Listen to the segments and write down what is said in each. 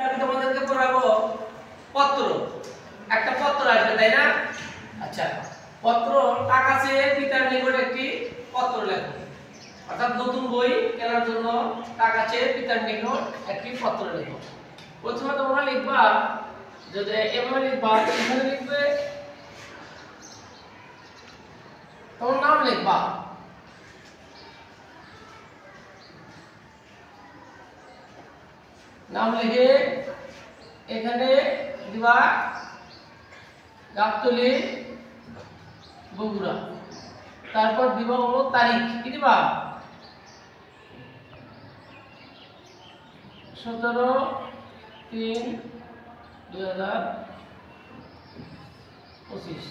আমি তোমাদেরকে পড়াবো পত্র। একটা পত্র আসবে, তাই না? আচ্ছা, পত্র টাকা চেয়ে পিতার নিকট একটি পত্র লেখো। অর্থাৎ নতুন বই কেনার জন্য টাকা চেয়ে পিতার নিকট একটি পত্র লেখো। প্রথমে তোমরা লিখবা, যদি এভাবে লিখবা, এখানে লিখবে তোমার নাম লিখবা, নাম লিখে এখানে দিবা গাবতলী বগুড়া। তারপর দিবা হলো তারিখ, কি দিবা 17/3/2025।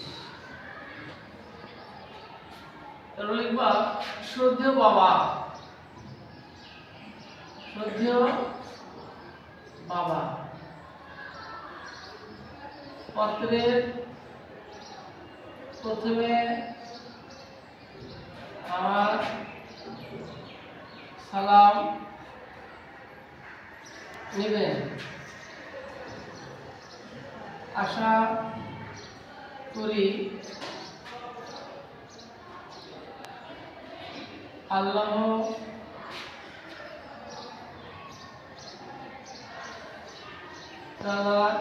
তারপর লিখবা শ্রদ্ধেয় বাবা, শ্রদ্ধেয় বাবা। পত্রের প্রথমে আমার সালাম নেবেন, আশা করি আল্লাহ তাআলার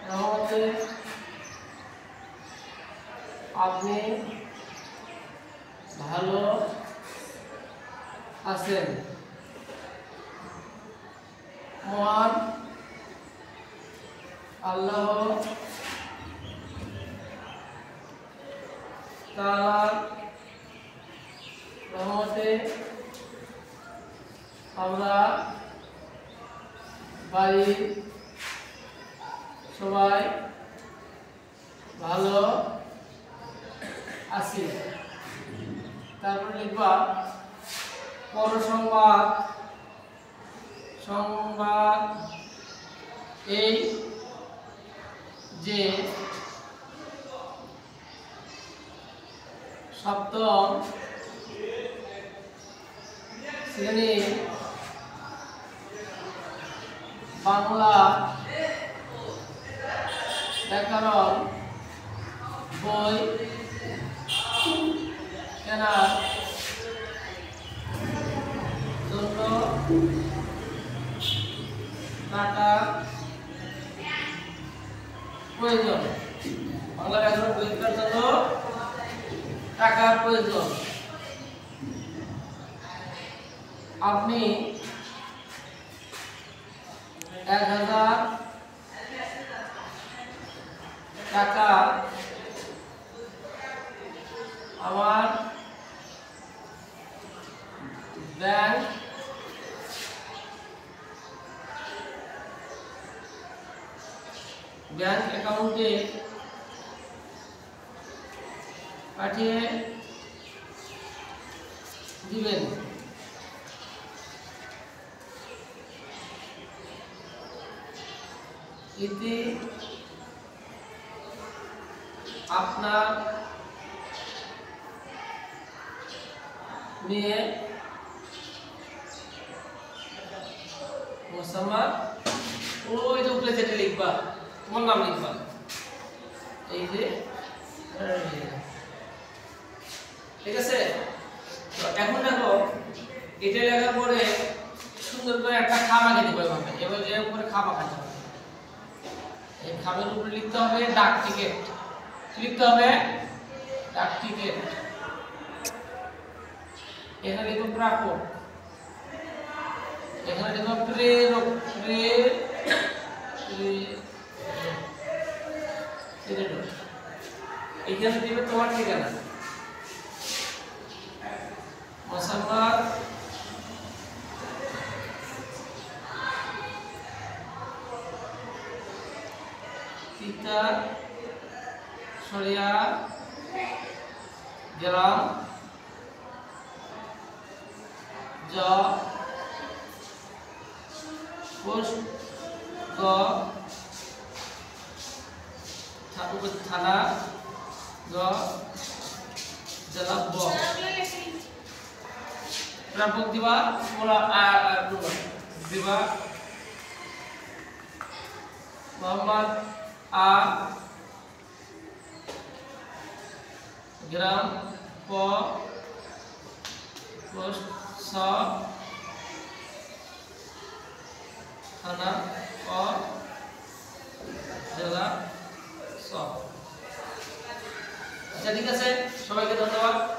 রহমতে আপনি ভালো আছেন। মহান আল্লাহ তাআলার রহমতে আমরা বাড়ির সবাই ভালো আছি। তারপর লিখবা পরসংবাদ, সংবাদ এই যে সপ্তম শ্রেণীর বাংলা ব্যাকরণ বই কেনার জন্য টাকা প্রয়োজন। বাংলা ব্যাকরণ বই কেনার জন্য টাকার প্রয়োজন। আপনি 1000 টাকা আমার ব্যাংক অ্যাকাউন্টে পাঠিয়ে দিবেন। এতে আপনার মেয়ে মোসাম্মদ, ওই যে উপরে যেটা লিখবা তোমার নাম লিখবা, এই যে, ঠিক আছে? তো এখন দেখো এটা লেখার পরে সুন্দর করে একটা খাম আঁকে দিবে। এবার এর উপরে খাম আঁকাতে হবে। এই খামের উপরে লিখতে হবে ডাক টিকিট, লিখতে হবে ডাক টিকিট। এখানে লিখব প্রাপক, এখানে লিখব প্রেরক, এখানে দিবে তোমার ঠিকানা মোসাম্মদ পিতা সরিয়া গ্রাম পোস্ট থানা জেলা প্রাপক দিবা বিভাগ মোহাম্মদ আ গ্রাম পোস্ট থানা জেলা আচ্ছা ঠিক আছে, সবাইকে ধন্যবাদ।